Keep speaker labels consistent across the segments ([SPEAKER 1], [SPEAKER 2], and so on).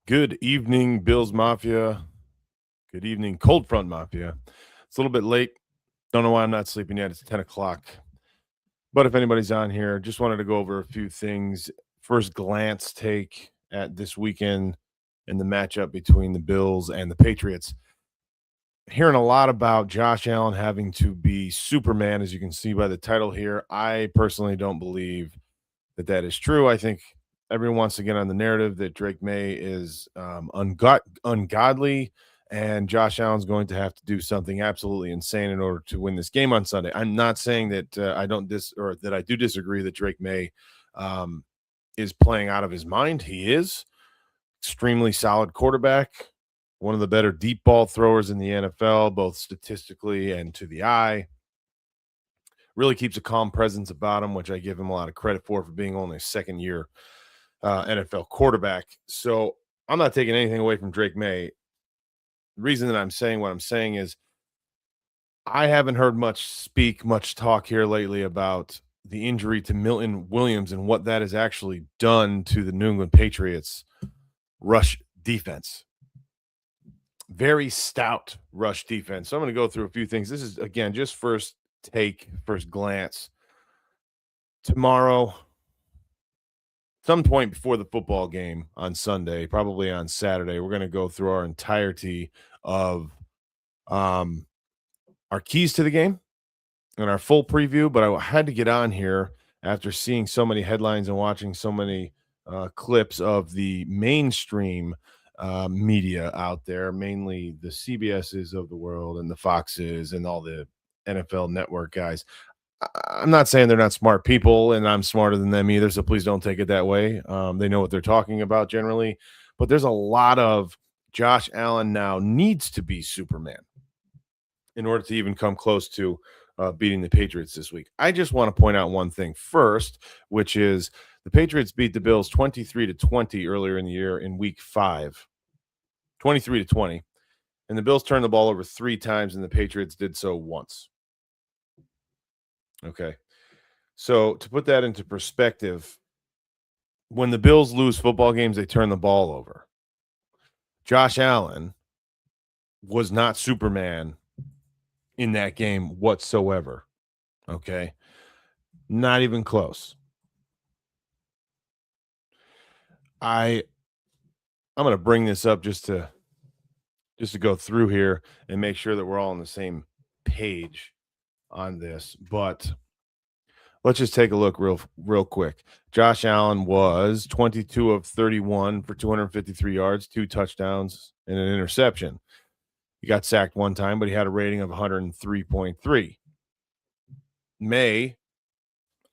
[SPEAKER 1] Good evening, Bills Mafia. Good evening, Cold Front Mafia. It's a little bit late. Don't know why I'm not sleeping yet. It's 10 o'clock. But if anybody's on here, just wanted to go over a few things. First glance take at this weekend and the matchup between the Bills and the Patriots. Hearing a lot about Josh Allen having to be Superman, as you can see by the title here. I personally don't believe that is true. I think everyone wants to get on the narrative that Drake May is ungodly, and Josh Allen's going to have to do something absolutely insane in order to win this game on Sunday. I'm not saying that I don't dis or that I do disagree that Drake May um, is playing out of his mind. He is extremely solid quarterback, one of the better deep ball throwers in the NFL, both statistically and to the eye. Really keeps a calm presence about him, which I give him a lot of credit for being only a second year NFL quarterback. So I'm not taking anything away from Drake May. The reason that I'm saying what I'm saying is I haven't heard much talk here lately about the injury to Milton Williams and what that has actually done to the New England Patriots rush defense. Very stout rush defense. So I'm going to go through a few things. This is, again, just first glance. Tomorrow, some point before the football game on Sunday, probably on Saturday, we're going to go through our entirety of our keys to the game and our full preview. But I had to get on here after seeing so many headlines and watching so many clips of the mainstream media out there, mainly the CBSs of the world and the Foxes and all the NFL network guys. I'm not saying they're not smart people, and I'm smarter than them either. So please don't take it that way. They know what they're talking about generally, but there's a lot of Josh Allen now needs to be Superman in order to even come close to beating the Patriots this week. I just want to point out one thing first, which is the Patriots beat the Bills 23-20 earlier in the year in Week 5, 23-20, and the Bills turned the ball over 3 times, and the Patriots did so once. Okay. So to put that into perspective, when the Bills lose football games, they turn the ball over. Josh Allen was not Superman in that game whatsoever. Okay. Not even close. I'm going to bring this up just to go through here and make sure that we're all on the same page on this, but let's just take a look real quick. Josh Allen was 22 of 31 for 253 yards, 2 touchdowns, and an interception. He got sacked one time, but he had a rating of 103.3. May,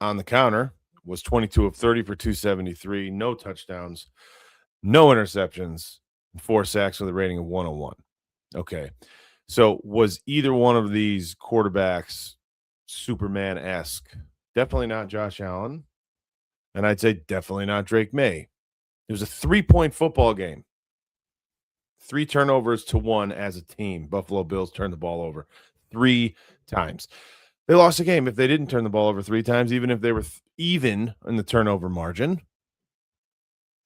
[SPEAKER 1] on the counter, was 22 of 30 for 273, no touchdowns, no interceptions, 4 sacks with a rating of 101. Okay. So was either one of these quarterbacks Superman-esque? Definitely not Josh Allen. And I'd say definitely not Drake May. It was a 3-point football game. 3 turnovers to 1 as a team. Buffalo Bills turned the ball over 3 times. They lost the game if they didn't turn the ball over 3 times, even if they were even in the turnover margin.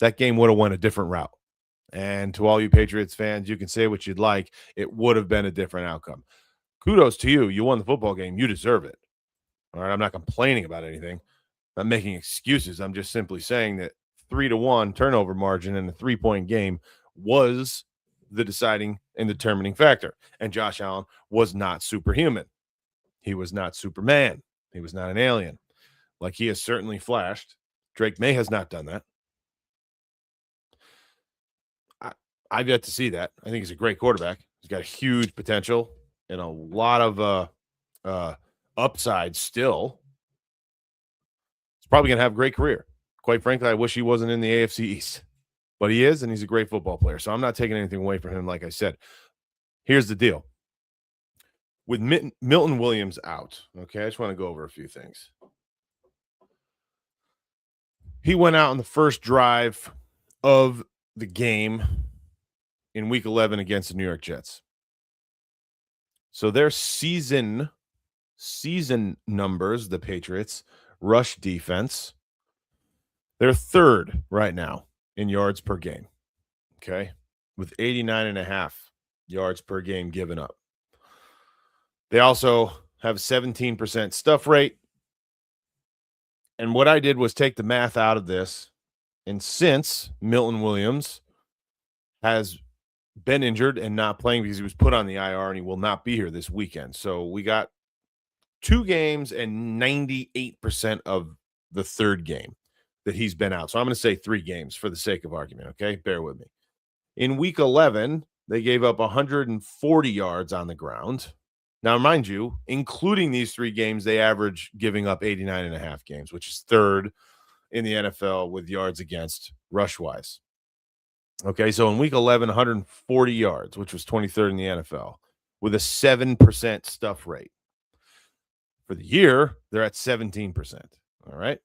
[SPEAKER 1] That game would have went a different route. And to all you Patriots fans, you can say what you'd like. It would have been a different outcome. Kudos to you. You won the football game. You deserve it. All right. I'm not complaining about anything. I'm not making excuses. I'm just simply saying that 3-1 turnover margin in a 3-point game was the deciding and determining factor. And Josh Allen was not superhuman. He was not Superman. He was not an alien. Like he has certainly flashed. Drake May has not done that. I've yet to see that. I think he's a great quarterback. He's got huge potential and a lot of upside still. He's probably going to have a great career. Quite frankly, I wish he wasn't in the AFC East, but he is, and he's a great football player. So I'm not taking anything away from him. Like I said, here's the deal. With Milton Williams out, okay, I just want to go over a few things. He went out on the first drive of the game in Week 11 against the New York Jets. So their season numbers, the Patriots, rush defense, they're third right now in yards per game. okay, with 89.5 yards per game given up. They also have 17% stuff rate. And what I did was take the math out of this. And since Milton Williams has been injured and not playing because he was put on the IR and he will not be here this weekend. So we got 2 games and 98% of the third game that he's been out. So I'm going to say 3 games for the sake of argument. Okay. Bear with me. In week 11, they gave up 140 yards on the ground. Now, mind you, including these 3 games, they average giving up 89.5 games, which is third in the NFL with yards against rush wise. Okay, so in week 11, 140 yards, which was 23rd in the NFL, with a 7% stuff rate. For the year, they're at 17%. All right.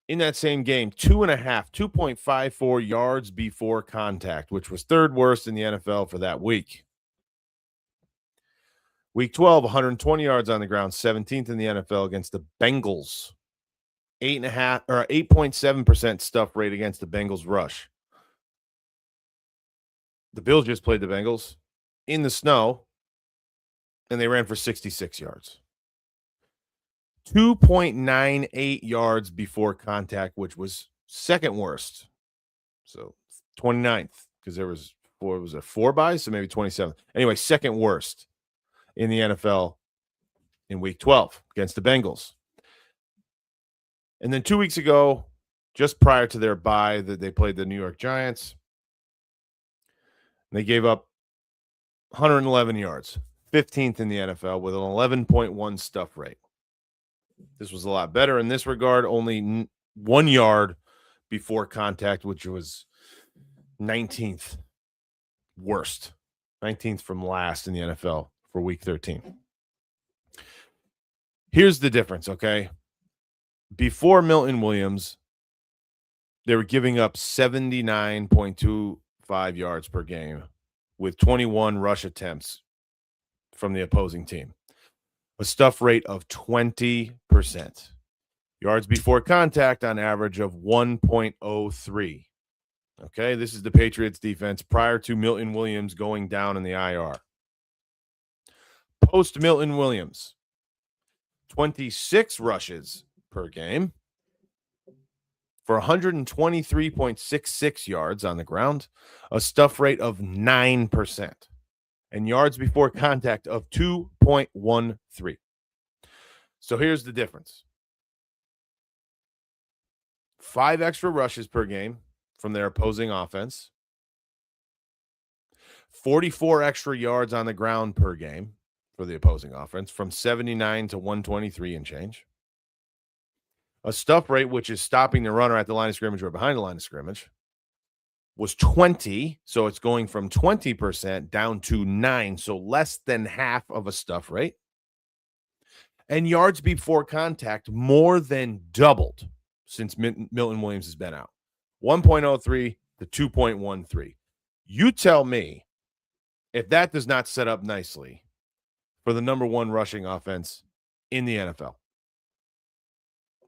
[SPEAKER 1] In that same game, 2.54 yards before contact, which was third worst in the NFL for that week. Week 12, 120 yards on the ground, 17th in the NFL against the Bengals. 8.7% stuff rate against the Bengals rush. The Bills just played the Bengals in the snow, and they ran for 66 yards. 2.98 yards before contact, which was second worst. So 29th, because there was 4 buys, so maybe 27th. Anyway, second worst in the NFL in week 12 against the Bengals. And then 2 weeks ago, just prior to their bye, that they played the New York Giants, they gave up 111 yards, 15th in the NFL with an 11.1 stuff rate. This was a lot better in this regard, only 1 yard before contact, which was 19th worst, 19th from last in the NFL for week 13. Here's the difference, okay? Before Milton Williams, they were giving up 79.25 yards per game with 21 rush attempts from the opposing team. A stuff rate of 20%. Yards before contact on average of 1.03. Okay, this is the Patriots defense prior to Milton Williams going down in the IR. Post Milton Williams, 26 rushes per game for 123.66 yards on the ground, a stuff rate of 9%, and yards before contact of 2.13. So here's the difference. 5 extra rushes per game from their opposing offense, 44 extra yards on the ground per game for the opposing offense, from 79 to 123 and change. A stuff rate, which is stopping the runner at the line of scrimmage or behind the line of scrimmage, was 20. So it's going from 20% down to 9. So less than half of a stuff rate. And yards before contact more than doubled since Milton Williams has been out. 1.03 to 2.13. You tell me if that does not set up nicely for the number 1 rushing offense in the NFL.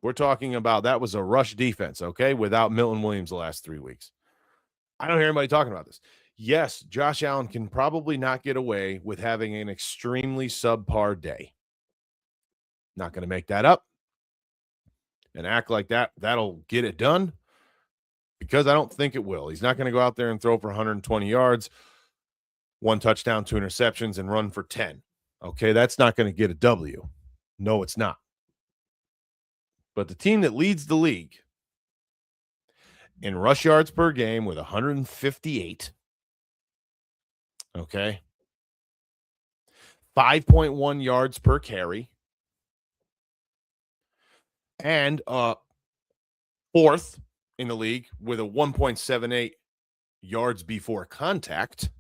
[SPEAKER 1] We're talking about that was a rush defense, okay, without Milton Williams the last 3 weeks. I don't hear anybody talking about this. Yes, Josh Allen can probably not get away with having an extremely subpar day. Not going to make that up and act like that'll get it done, because I don't think it will. He's not going to go out there and throw for 120 yards, 1 touchdown, 2 interceptions, and run for 10. Okay, that's not going to get a W. No, it's not. But the team that leads the league in rush yards per game with 158, okay, 5.1 yards per carry, and fourth in the league with a 1.78 yards before contact.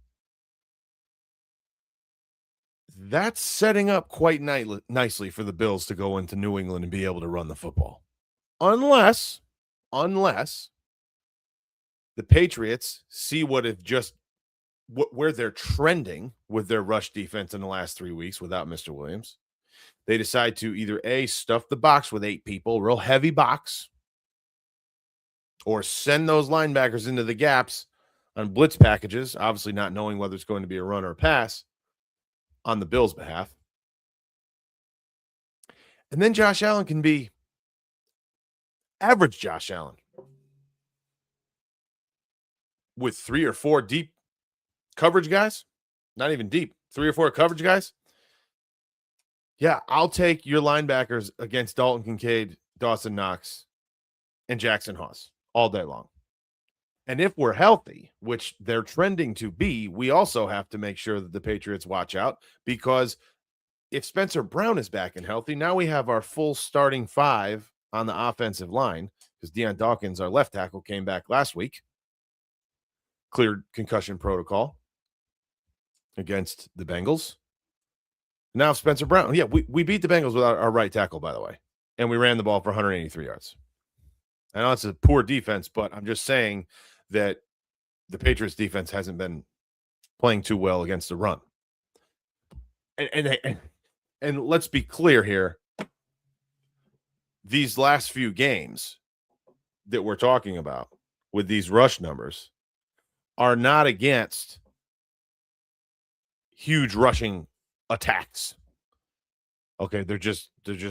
[SPEAKER 1] That's setting up quite nicely for the Bills to go into New England and be able to run the football. Unless the Patriots see where they're trending with their rush defense in the last 3 weeks without Mr. Williams. They decide to either A, stuff the box with 8 people, real heavy box, or send those linebackers into the gaps on blitz packages, obviously not knowing whether it's going to be a run or a pass on the Bills' behalf. And then Josh Allen can be average Josh Allen with 3 or 4 deep coverage guys, not even deep, 3 or 4 coverage guys. Yeah, I'll take your linebackers against Dalton Kincaid, Dawson Knox, and Jackson Haas all day long. And if we're healthy, which they're trending to be, we also have to make sure that the Patriots watch out, because if Spencer Brown is back and healthy, now we have our full starting 5 on the offensive line, because Deion Dawkins, our left tackle, came back last week, cleared concussion protocol against the Bengals. Now Spencer Brown. Yeah, we beat the Bengals without our right tackle, by the way, and we ran the ball for 183 yards. I know it's a poor defense, but I'm just saying that the Patriots defense hasn't been playing too well against the run. And let's be clear here. These last few games that we're talking about with these rush numbers are not against huge rushing attacks. Okay, they're just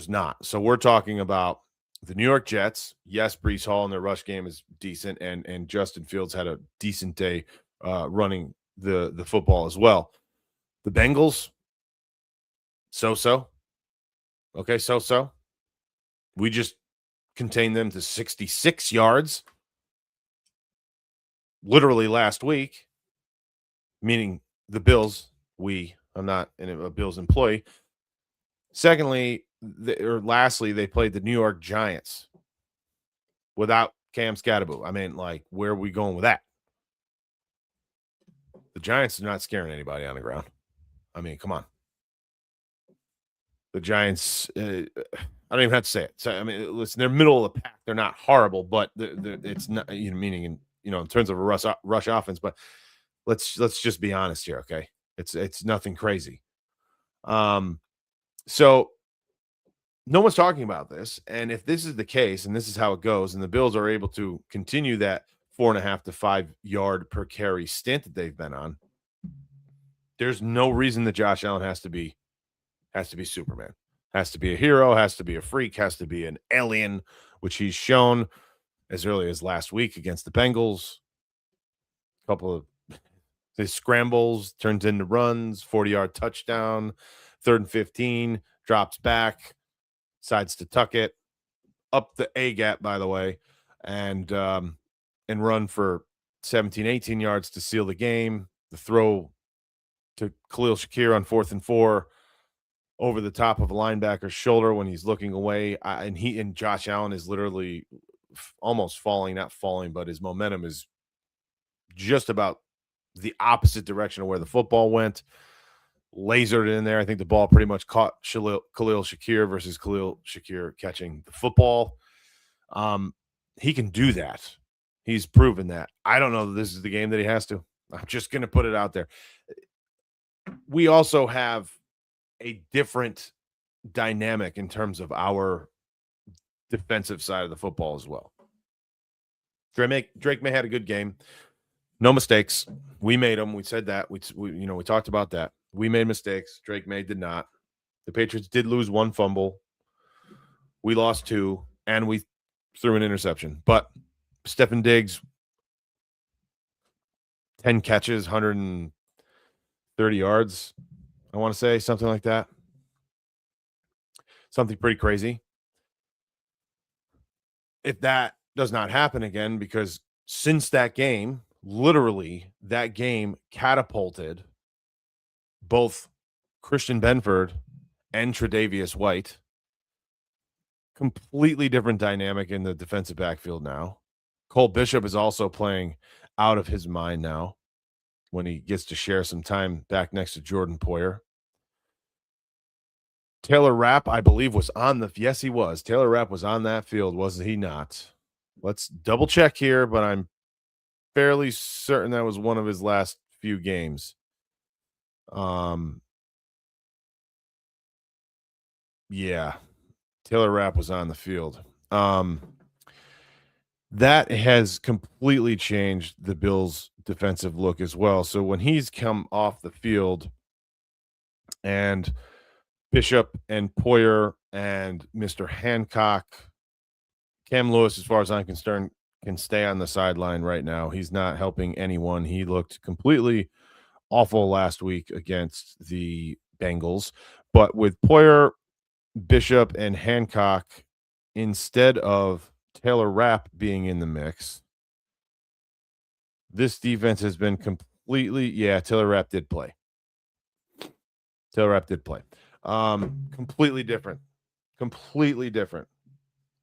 [SPEAKER 1] not. So we're talking about the New York Jets. Yes, Breece Hall in their rush game is decent, and Justin Fields had a decent day running the football as well. The Bengals, so. Okay, so. We just contained them to 66 yards literally last week, meaning the Bills. I'm not a Bills employee. Secondly, lastly, they played the New York Giants without Cam Scatterbo. I mean, like, where are we going with that? The Giants are not scaring anybody on the ground. I mean, come on. The Giants, I don't even have to say it. So, I mean, listen, they're middle of the pack. They're not horrible, but it's not, meaning in terms of a rush offense. But let's just be honest here, okay? It's nothing crazy. So no one's talking about this. And if this is the case, and this is how it goes, and the Bills are able to continue that 4.5 to 5 yard per carry stint that they've been on, there's no reason that Josh Allen has to be Superman, has to be a hero, has to be a freak, has to be an alien, which he's shown as early as last week against the Bengals. A couple of his scrambles turns into runs, 40-yard touchdown, 3rd and 15, drops back, decides to tuck it up the A gap, by the way, and run for 17, 18 yards to seal the game. The throw to Khalil Shakir on 4th and 4 over the top of a linebacker's shoulder when he's looking away. And Josh Allen is literally almost falling, not falling, but his momentum is just about the opposite direction of where the football went. Lasered in there. I think the ball pretty much caught Khalil Shakir versus Khalil Shakir catching the football. He can do that. He's proven that. I don't know that this is the game that he has to. I'm just going to put it out there. We also have a different dynamic in terms of our defensive side of the football as well. Drake May had a good game. No mistakes. We made them. We said that. We talked about that. We made mistakes. Drake May did not. The Patriots did lose 1 fumble. We lost 2, and we threw an interception. But Stephen Diggs, 10 catches, 130 yards, I want to say, something like that. Something pretty crazy. If that does not happen again, because since that game, literally that game catapulted both Christian Benford and Tre'Davious White. Completely different dynamic in the defensive backfield now. Cole Bishop is also playing out of his mind now when he gets to share some time back next to Jordan Poyer. Taylor Rapp, I believe, was on the – yes, he was. Taylor Rapp was on that field, was he not? Let's double check here, but I'm fairly certain that was one of his last few games. Yeah, Taylor Rapp was on the field. That has completely changed the Bills' defensive look as well. So when he's come off the field and Bishop and Poyer and Mr. Hancock, Cam Lewis, as far as I'm concerned, can stay on the sideline right now. He's not helping anyone. He looked completely awful last week against the Bengals. But with Poyer, Bishop, and Hancock, instead of Taylor Rapp being in the mix, this defense has been completely, yeah, Taylor Rapp did play. Taylor Rapp did play. Completely different. Completely different.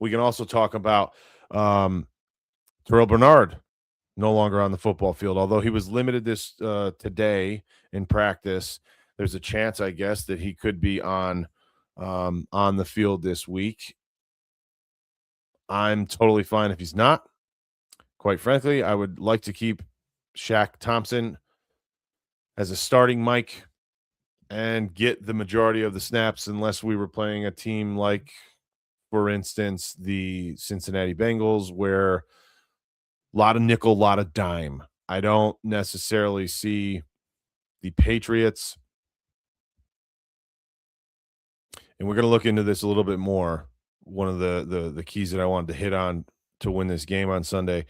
[SPEAKER 1] We can also talk about Terrell Bernard no longer on the football field, although he was limited this today in practice. There's a chance, I guess, that he could be on the field this week. I'm totally fine if he's not. Quite frankly, I would like to keep Shaq Thompson as a starting mic and get the majority of the snaps unless we were playing a team like, for instance, the Cincinnati Bengals, where a lot of nickel, a lot of dime. I don't necessarily see the Patriots, and we're going to look into this a little bit more. One of the keys that I wanted to hit on to win this game on Sunday,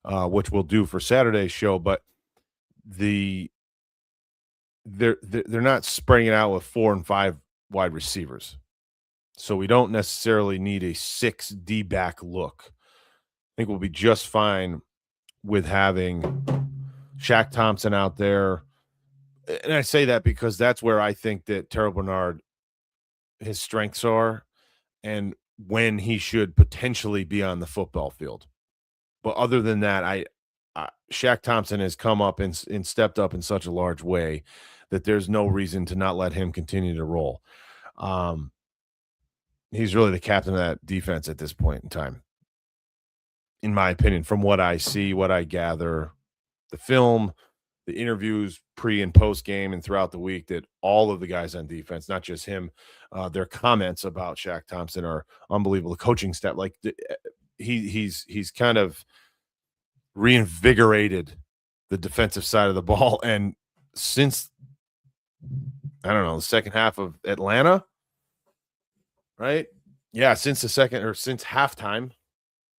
[SPEAKER 1] which we'll do for Saturday's show, but they're not spreading it out with 4 and 5 wide receivers. So we don't necessarily need a 6 D-back look. I think we'll be just fine with having Shaq Thompson out there. And I say that because that's where I think that Terrell Bernard, his strengths are, and when he should potentially be on the football field. But other than that, Shaq Thompson has come up and stepped up in such a large way that there's no reason to not let him continue to roll. He's really the captain of that defense at this point in time, in my opinion, from what I see, what I gather, the film, the interviews pre and post game and throughout the week, that all of the guys on defense, not just him, their comments about Shaq Thompson are unbelievable. The coaching staff, like he's kind of reinvigorated the defensive side of the ball. And since, I don't know, the second half of Atlanta, right? Yeah, since halftime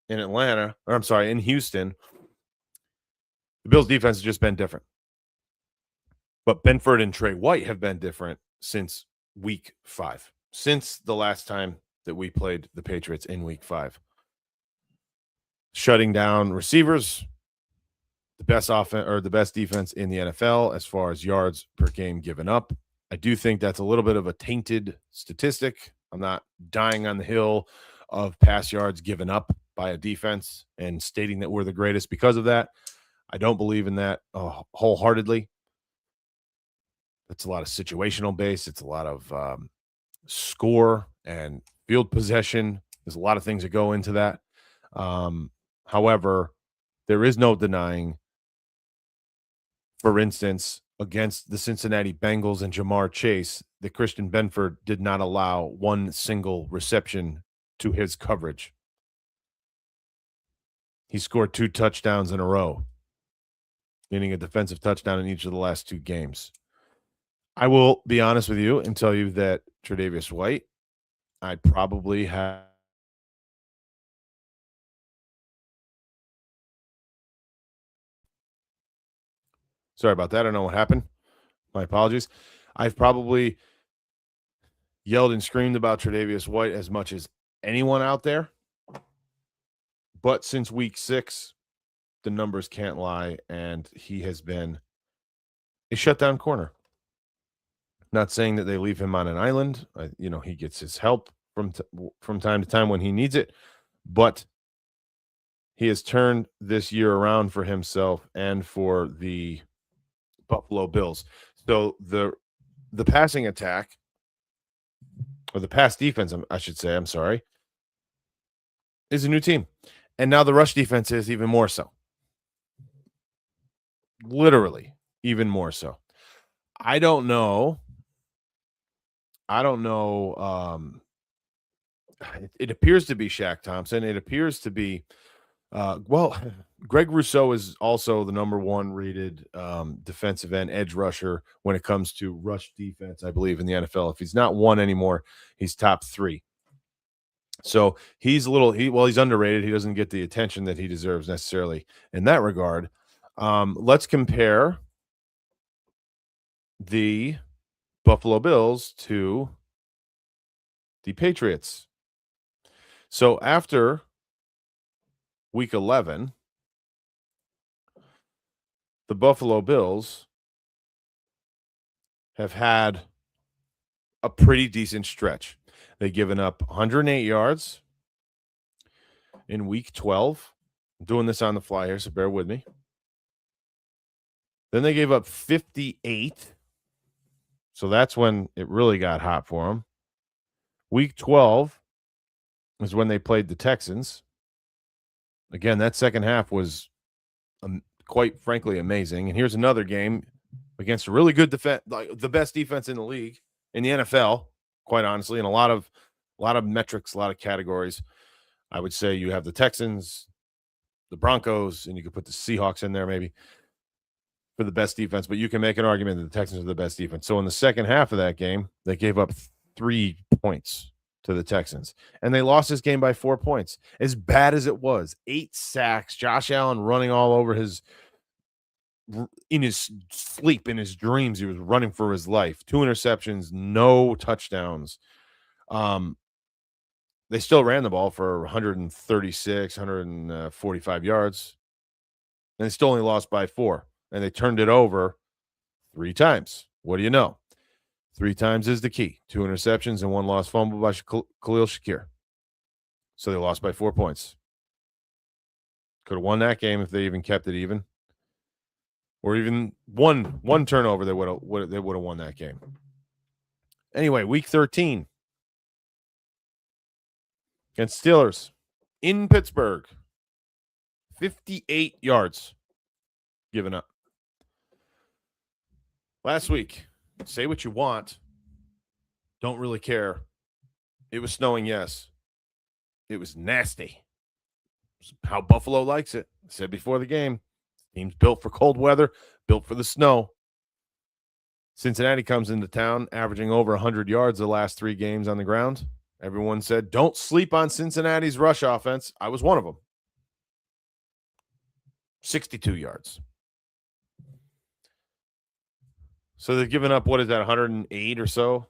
[SPEAKER 1] in Atlanta, or I'm sorry, in Houston, the Bills defense has just been different. But Benford and Trey White have been different since week 5, since the last time that we played the Patriots in week 5. Shutting down receivers, the best offense or the best defense in the NFL as far as yards per game given up. I do think that's a little bit of a tainted statistic. I'm not dying on the hill of pass yards given up by a defense and stating that we're the greatest because of that. I don't believe in that wholeheartedly. It's a lot of situational base. It's a lot of score and field possession. There's a lot of things that go into that. However, there is no denying, for instance, against the Cincinnati Bengals and Jamar Chase, that Christian Benford did not allow one single reception to his coverage. He scored 2 touchdowns in a row, meaning a defensive touchdown in each of the last 2 games. I will be honest with you and tell you that Tre'Davious White, I probably have sorry about that. I don't know what happened. My apologies. I've probably yelled and screamed about Tre'Davious White as much as anyone out there. But since week 6, the numbers can't lie, and he has been a shutdown corner. Not saying that they leave him on an island. He gets his help from time to time when he needs it, but he has turned this year around for himself and for the Buffalo Bills. So the passing attack, or the pass defense, I should say, I'm sorry, is a new team. And now the rush defense is even more so. Literally, even more so. I don't know. It appears to be Shaq Thompson. It appears to be Well, Greg Rousseau is also the number one rated defensive end edge rusher when it comes to rush defense, I believe, in the NFL. If he's not one anymore, he's top three. So he's a little he's underrated. He doesn't get the attention that he deserves necessarily in that regard. Let's compare the Buffalo Bills to the Patriots. So after week 11, the Buffalo Bills have had a pretty decent stretch. They've given up 108 yards in week 12. I'm doing this on the fly here, so bear with me. Then they gave up 58. So that's when it really got hot for them. Week 12 is when they played the Texans. Again, that second half was quite frankly amazing. And here's another game against a really good defense, like the best defense in the league, in the NFL, quite honestly, in a lot of metrics, a lot of categories. I would say you have the Texans, the Broncos, and you could put the Seahawks in there maybe for the best defense, but you can make an argument that the Texans are the best defense. So in the second half of that game, they gave up 3 points to the Texans, and they lost this game by 4 points. As bad as it was, 8 sacks, Josh Allen running all over in his sleep, in his dreams, he was running for his life. 2 interceptions, no touchdowns. They still ran the ball for 136, 145 yards, and they still only lost by 4. And they turned it over 3 times. What do you know? 3 times is the key. 2 interceptions and 1 lost fumble by Khalil Shakir. So they lost by 4 points. Could have won that game if they even kept it even, or even one turnover. They would have won that game. Anyway, week 13 against Steelers in Pittsburgh, 58 yards given up. Last week, say what you want, don't really care. It was snowing, yes. It was nasty. It's how Buffalo likes it. I said before the game, team's built for cold weather, built for the snow. Cincinnati comes into town, averaging over 100 yards the last 3 games on the ground. Everyone said, don't sleep on Cincinnati's rush offense. I was one of them. 62 yards. So they've given up, what is that, 108 or so?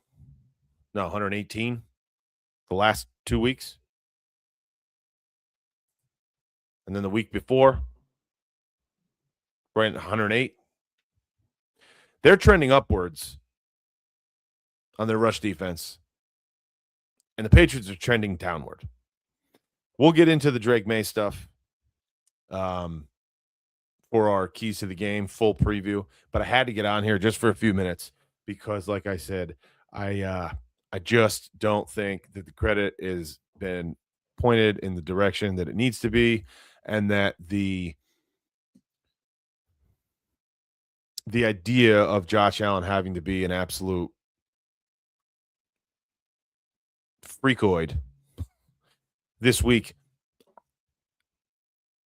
[SPEAKER 1] No, 118 the last 2 weeks. And then the week before, right at 108. They're trending upwards on their rush defense, and the Patriots are trending downward. We'll get into the Drake May stuff for our keys to the game full preview, but I had to get on here just for a few minutes because, like I said, I just don't think that the credit has been pointed in the direction that it needs to be, and that the idea of Josh Allen having to be an absolute freakoid this week,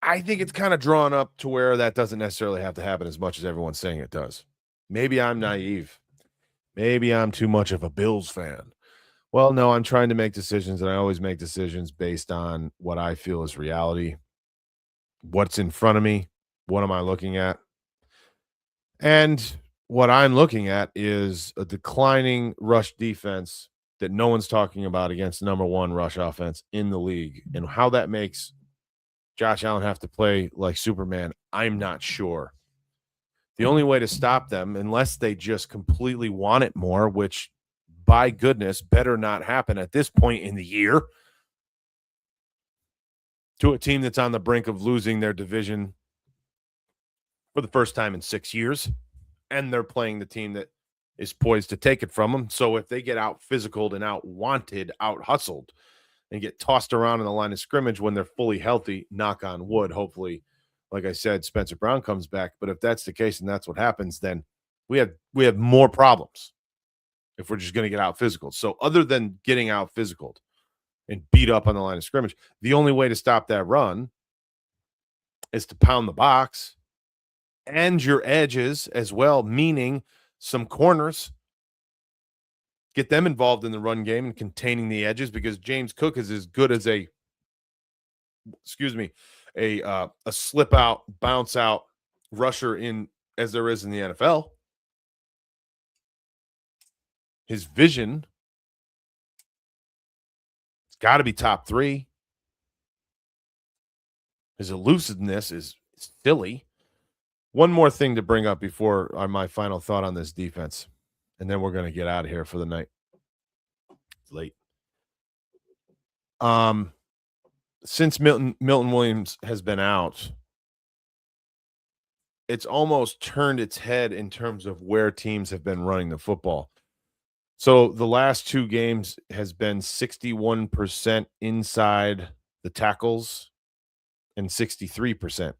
[SPEAKER 1] I think it's kind of drawn up to where that doesn't necessarily have to happen as much as everyone's saying it does. Maybe I'm naive. Maybe I'm too much of a Bills fan. Well, no, I'm trying to make decisions, and I always make decisions based on what I feel is reality. What's in front of me? What am I looking at? And what I'm looking at is a declining rush defense that no one's talking about against number 1 rush offense in the league. And how that makes Josh Allen have to play like Superman, I'm not sure. The only way to stop them, unless they just completely want it more, which, by goodness, better not happen at this point in the year, to a team that's on the brink of losing their division for the first time in 6 years, and they're playing the team that is poised to take it from them. So if they get out physicaled and out wanted, out hustled, and get tossed around in the line of scrimmage when they're fully healthy, knock on wood, hopefully, like I said, Spencer Brown comes back. But if that's the case and that's what happens, then we have more problems if we're just going to get out physical. So other than getting out physical and beat up on the line of scrimmage, the only way to stop that run is to pound the box and your edges as well, meaning some corners. Get them involved in the run game and containing the edges because James Cook is as good as a slip out, bounce out rusher in as there is in the NFL. His vision, it's got to be top 3. His elusiveness is silly. One more thing to bring up before my final thought on this defense, and then we're going to get out of here for the night. It's late. Since Milton Williams has been out, it's almost turned its head in terms of where teams have been running the football. So the last 2 games has been 61% inside the tackles and 63%.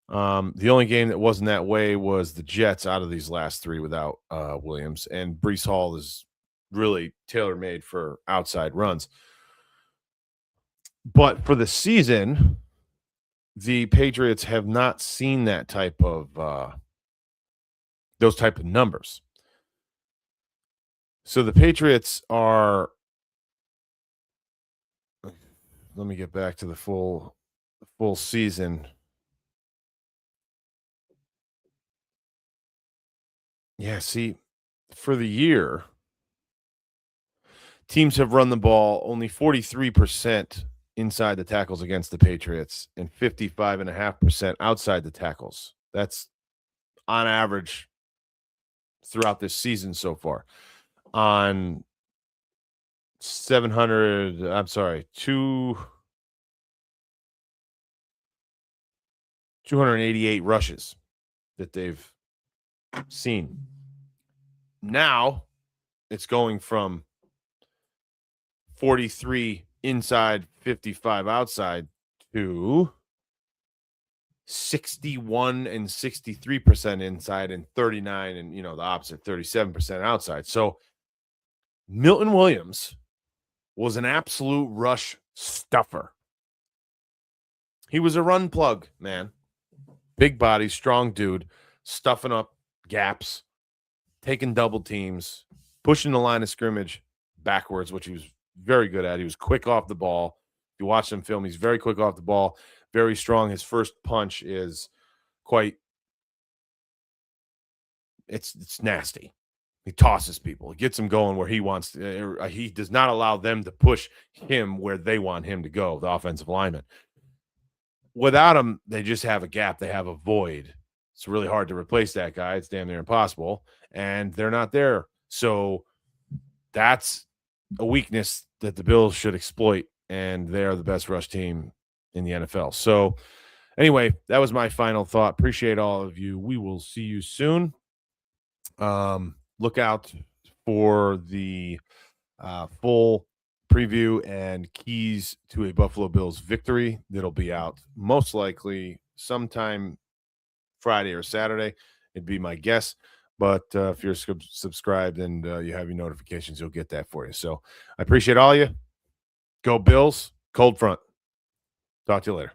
[SPEAKER 1] The only game that wasn't that way was the Jets out of these last 3 without Williams, and Breece Hall is really tailor-made for outside runs. But for the season, the Patriots have not seen that type of those type of numbers. So the Patriots are, let me get back to the full season. Yeah, see, for the year, teams have run the ball only 43% inside the tackles against the Patriots and 55.5% outside the tackles. That's on average throughout this season so far. On 288 rushes that they've seen. Now it's going from 43 inside, 55 outside to 61 and 63% inside and 39 and the opposite 37% outside. So Milton Williams was an absolute rush stuffer. He was a run plug, man. Big body, strong dude, stuffing up gaps, taking double teams, pushing the line of scrimmage backwards, which he was very good at. He was quick off the ball. If you watch him film, he's very quick off the ball, very strong. His first punch is it's nasty. He tosses people. He gets them going where he wants to. He does not allow them to push him where they want him to go, the offensive lineman. Without him, they just have a gap. They have a void. It's really hard to replace that guy. It's damn near impossible, and they're not there. So that's a weakness that the Bills should exploit, and they are the best rush team in the NFL. So anyway, that was my final thought. Appreciate all of you. We will see you soon. Look out for the full preview and keys to a Buffalo Bills victory. That'll be out most likely sometime Friday or Saturday. It'd be my guess. But if you're subscribed and you have your notifications, you'll get that for you. So I appreciate all of you. Go Bills. Cold front. Talk to you later.